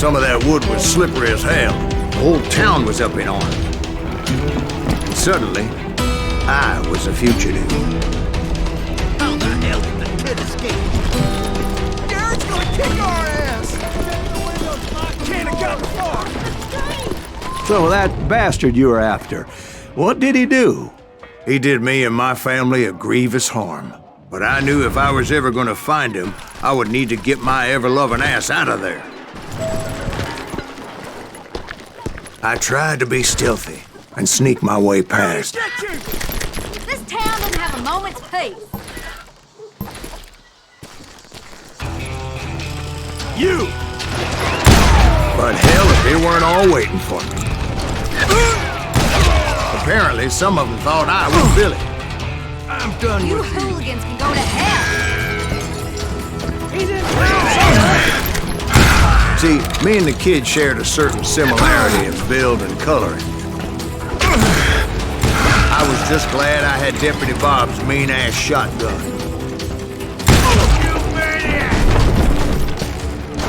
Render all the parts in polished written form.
Some of that wood was slippery as hell. The whole town was up in arms. And suddenly, I was a fugitive. How the hell did the kid escape? Garrett's gonna kick our ass! Can't have gotten far! So that bastard you were after, what did he do? He did me and my family a grievous harm. But I knew if I was ever gonna find him, I would need to get my ever-loving ass out of there. I tried to be stealthy and sneak my way past. This town doesn't have a moment's peace. You! But hell, if they weren't all waiting for me. Apparently, some of them thought I was Billy. I'm done You with you. hooligans can go to hell. He's in See, me and the kid shared a certain similarity in build and coloring. I was just glad I had Deputy Bob's mean-ass shotgun.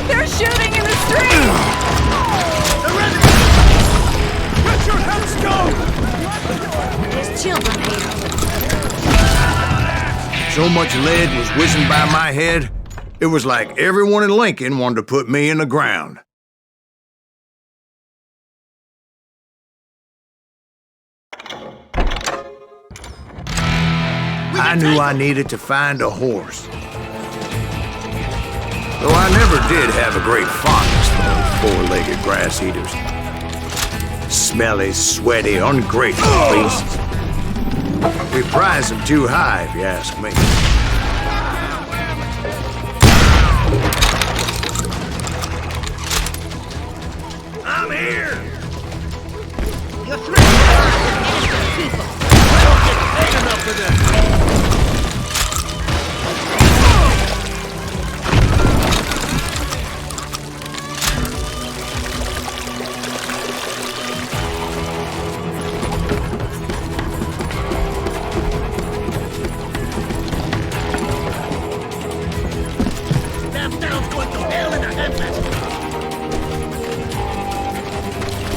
They're shooting in the street! Let your house go! There's children here. So much lead was whizzing by my head, it was like everyone in Lincoln wanted to put me in the ground. I knew I needed to find a horse. Though I never did have a great fondness for those four-legged grass eaters. Smelly, sweaty, ungrateful beasts. We prize them too high, if you ask me. I'm here! You're threatening people. I don't get paid enough for this!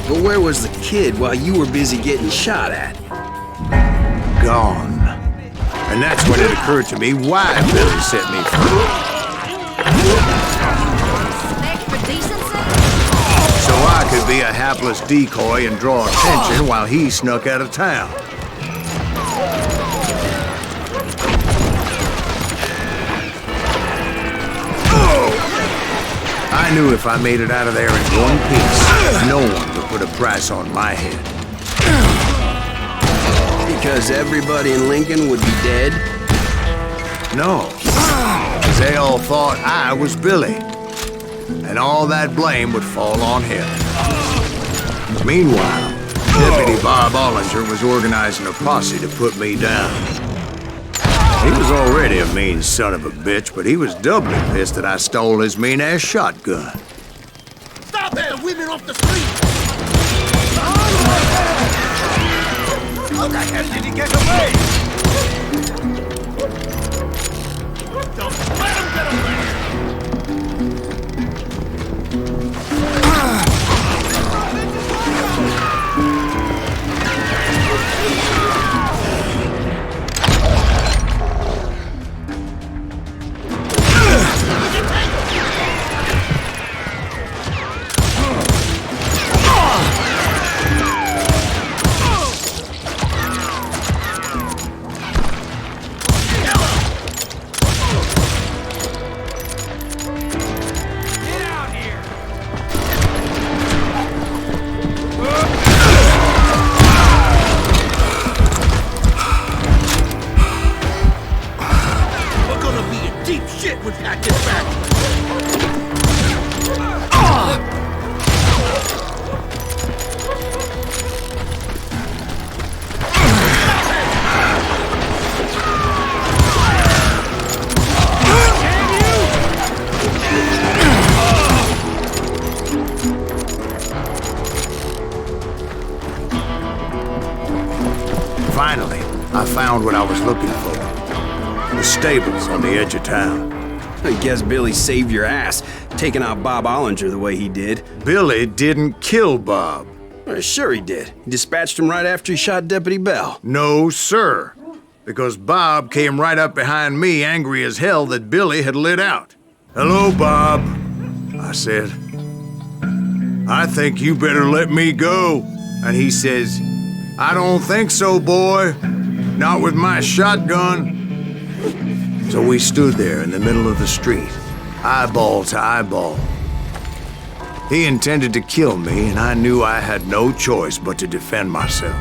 But where was the kid while you were busy getting shot at? Gone. And that's when it occurred to me why Billy set me free. Respect for decency? So I could be a hapless decoy and draw attention while he snuck out of town. I knew if I made it out of there in one piece, no one would put a price on my head. Because everybody in Lincoln would be dead? No, 'cause they all thought I was Billy, and all that blame would fall on him. Meanwhile, Deputy Bob Ollinger was organizing a posse to put me down. He was already a mean son of a bitch, but he was doubly pissed that I stole his mean-ass shotgun. Stop it! The women off the street! How the hell did he get away? Don't let him get away! Finally, I found what I was looking for. The stables on the edge of town. I guess Billy saved your ass, taking out Bob Ollinger the way he did. Billy didn't kill Bob. Well, sure he did. He dispatched him right after he shot Deputy Bell. No, sir. Because Bob came right up behind me, angry as hell that Billy had lit out. "Hello, Bob," I said. "I think you better let me go." And he says, "I don't think so, boy. Not with my shotgun." So we stood there in the middle of the street, eyeball to eyeball. He intended to kill me, and I knew I had no choice but to defend myself.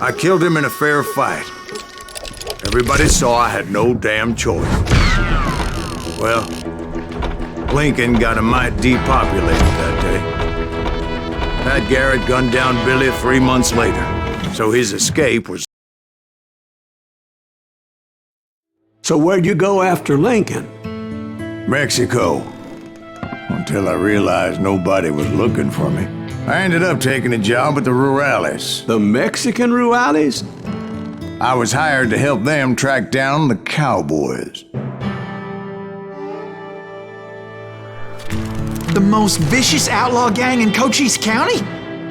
I killed him in a fair fight. Everybody saw I had no damn choice. Well, Lincoln got a mite depopulated that day. Pat Garrett gunned down Billy 3 months later, so his escape was... So where'd you go after Lincoln? Mexico. Until I realized nobody was looking for me. I ended up taking a job at the Rurales. The Mexican Rurales? I was hired to help them track down the cowboys. The most vicious outlaw gang in Cochise County?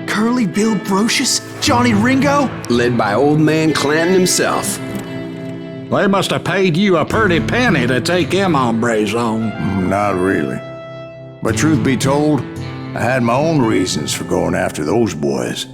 Curly Bill Brocious? Johnny Ringo? Led by old man Clanton himself. They must have paid you a pretty penny to take them hombres on. Not really. But truth be told, I had my own reasons for going after those boys.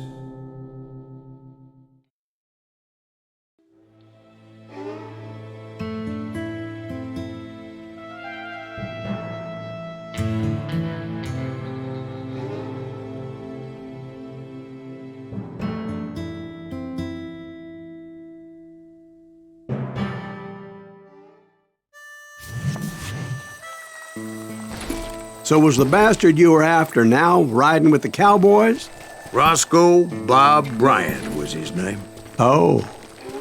So was the bastard you were after now riding with the cowboys? Roscoe Bob Bryant was his name. Oh.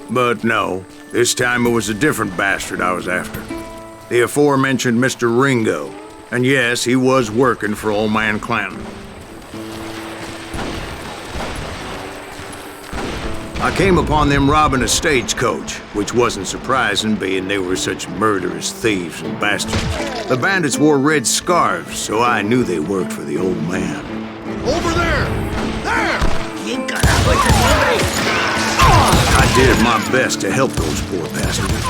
But no, this time it was a different bastard I was after. The aforementioned Mr. Ringo. And yes, he was working for old man Clanton. I came upon them robbing a stagecoach, which wasn't surprising, being they were such murderous thieves and bastards. The bandits wore red scarves, so I knew they worked for the old man. Over there! There! You got out like a movie! I did my best to help those poor bastards.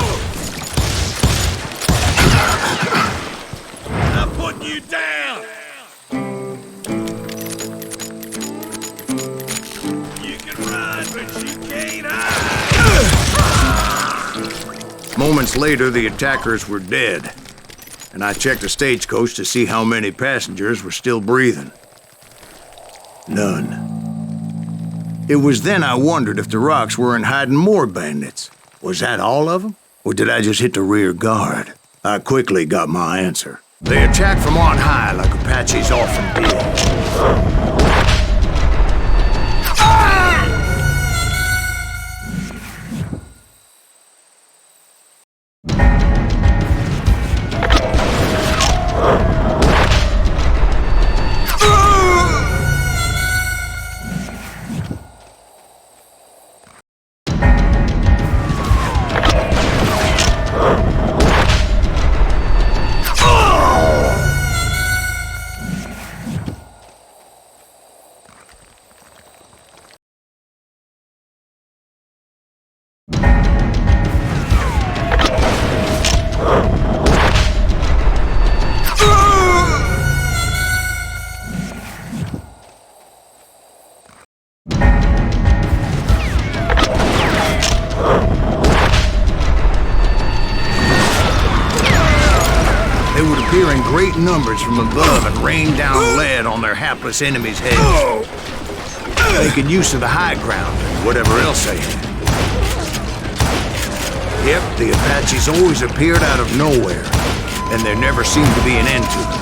I'm putting you down! You can run, but you can't hide! Moments later, the attackers were dead, and I checked the stagecoach to see how many passengers were still breathing. None. It was then I wondered if the rocks weren't hiding more bandits. Was that all of them? Or did I just hit the rear guard? I quickly got my answer. They attack from on high like Apaches often did. They would appear in great numbers from above and rain down lead on their hapless enemies' heads, making use of the high ground and whatever else they had. Yep, the Apaches always appeared out of nowhere, and there never seemed to be an end to them.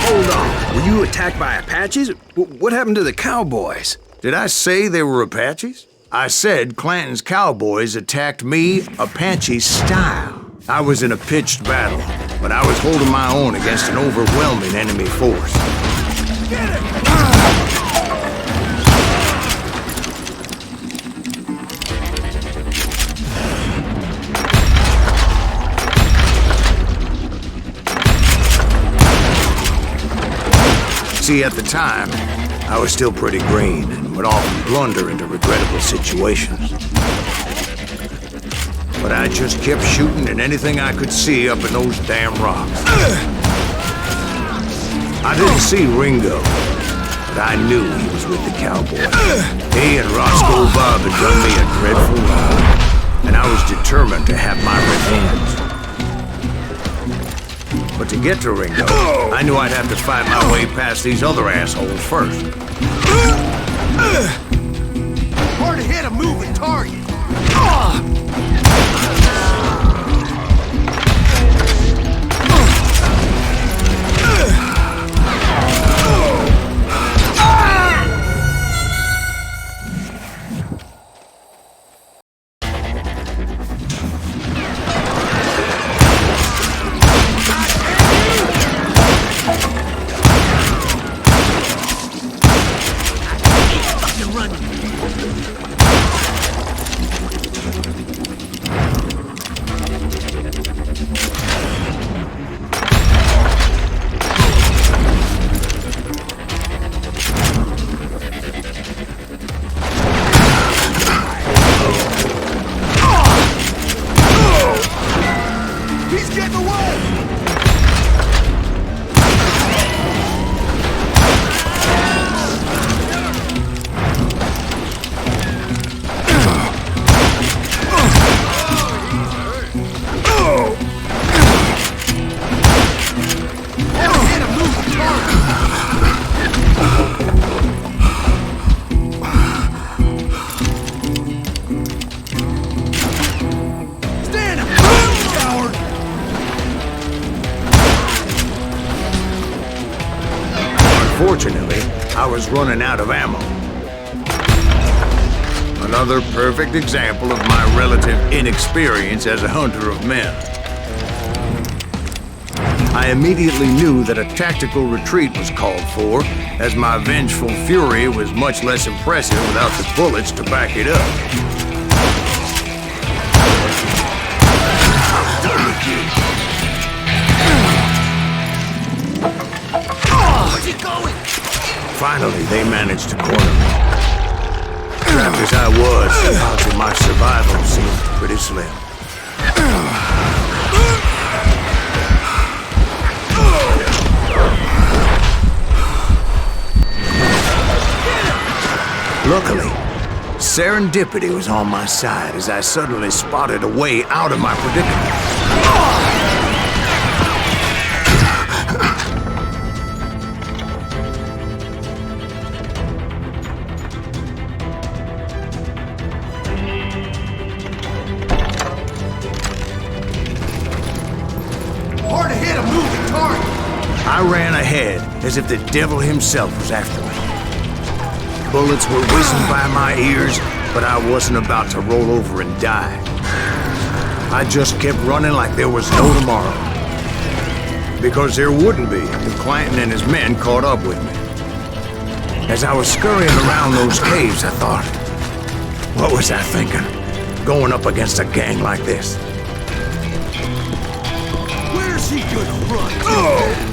Hold on. Were you attacked by Apaches? What happened to the cowboys? Did I say they were Apaches? I said Clanton's cowboys attacked me Apache style. I was in a pitched battle, but I was holding my own against an overwhelming enemy force. Get him! See, at the time, I was still pretty green and would often blunder into regrettable situations. But I just kept shooting at anything I could see up in those damn rocks. I didn't see Ringo, but I knew he was with the cowboy. He and Roscoe Bob had done me a dreadful wrong, and I was determined to have my revenge. But to get to Ringo, I knew I'd have to fight my way past these other assholes first. Hard to hit a moving target. He's getting away! Unfortunately, I was running out of ammo. Another perfect example of my relative inexperience as a hunter of men. I immediately knew that a tactical retreat was called for, as my vengeful fury was much less impressive without the bullets to back it up. Finally, they managed to corner me. Trapped as I was, the odds of my survival seemed pretty slim. Luckily, serendipity was on my side as I suddenly spotted a way out of my predicament. Hard to hit a moving I ran ahead as if the devil himself was after me. Bullets were whizzing by my ears, but I wasn't about to roll over and die. I just kept running like there was no tomorrow. Because there wouldn't be if Clanton and his men caught up with me. As I was scurrying around those caves, I thought, what was I thinking? Going up against a gang like this? Where's he gonna run to?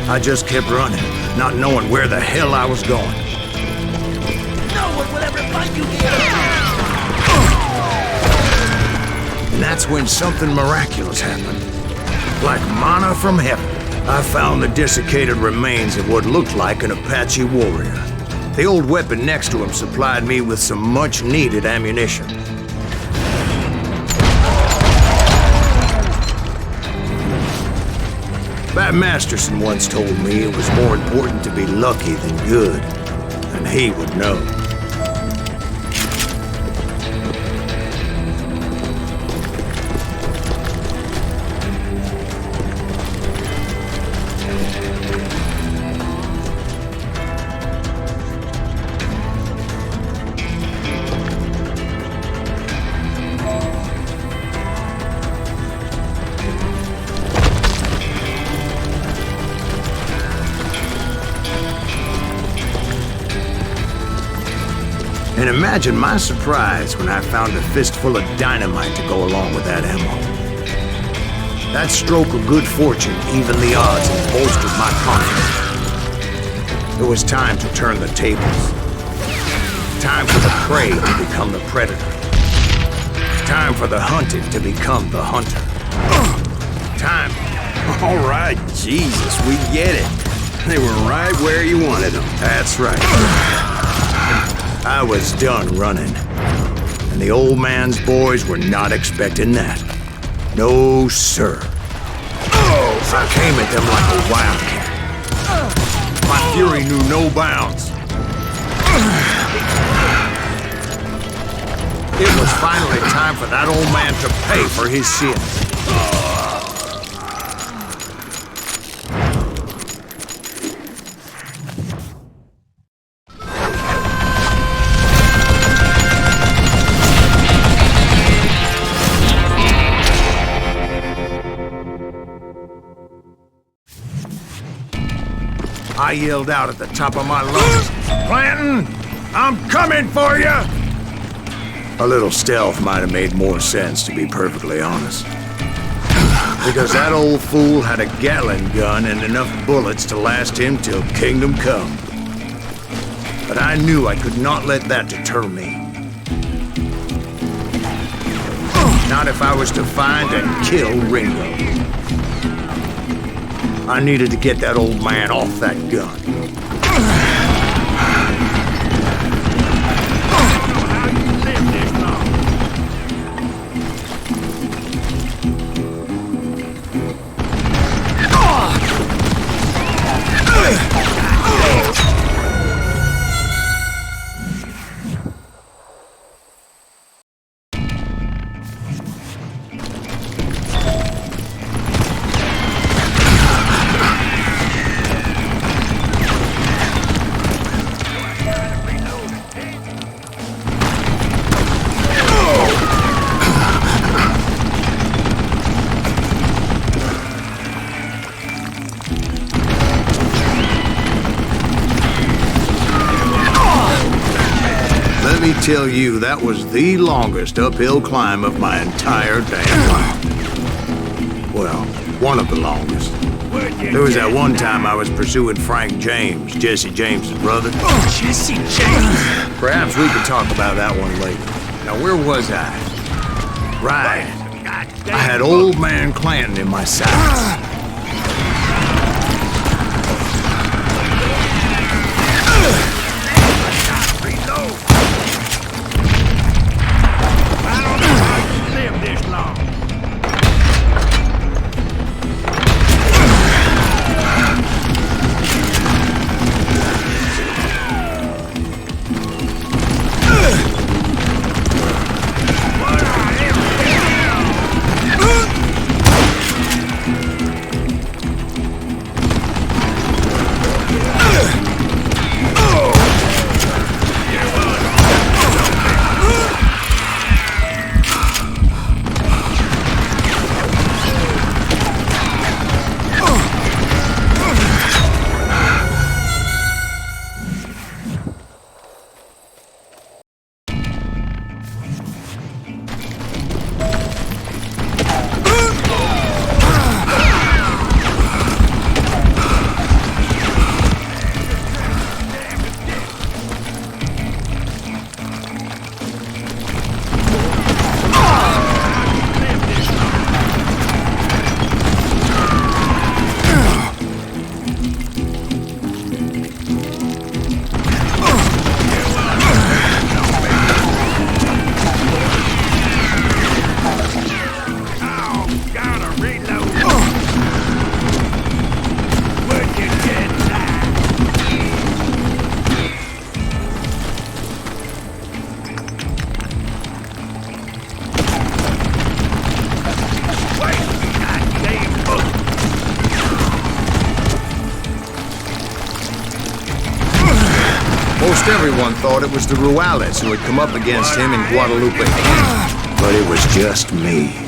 I just kept running, not knowing where the hell I was going. No one will ever find you here! And that's when something miraculous happened. Like manna from heaven, I found the desiccated remains of what looked like an Apache warrior. The old weapon next to him supplied me with some much-needed ammunition. Bat Masterson once told me it was more important to be lucky than good, and he would know. And imagine my surprise when I found a fistful of dynamite to go along with that ammo. That stroke of good fortune evened the odds and bolstered my confidence. It was time to turn the tables. Time for the prey to become the predator. Time for the hunted to become the hunter. Time. All right, Jesus, we get it. They were right where you wanted them. That's right. I was done running, and the old man's boys were not expecting that. No, sir. I came at them like a wildcat. My fury knew no bounds. It was finally time for that old man to pay for his sins. I yelled out at the top of my lungs, "Clanton, I'm coming for you!" A little stealth might have made more sense, to be perfectly honest. Because that old fool had a Gatling gun and enough bullets to last him till kingdom come. But I knew I could not let that deter me. Not if I was to find and kill Ringo. I needed to get that old man off that gun. Let me tell you, that was the longest uphill climb of my entire damn life. Well, one of the longest. There was that one time I was pursuing Frank James, Jesse James's brother. Jesse James! Perhaps we could talk about that one later. Now, where was I? Right. I had old man Clanton in my sights. Almost everyone thought it was the Ruales who had come up against him in Guadalupe. But it was just me.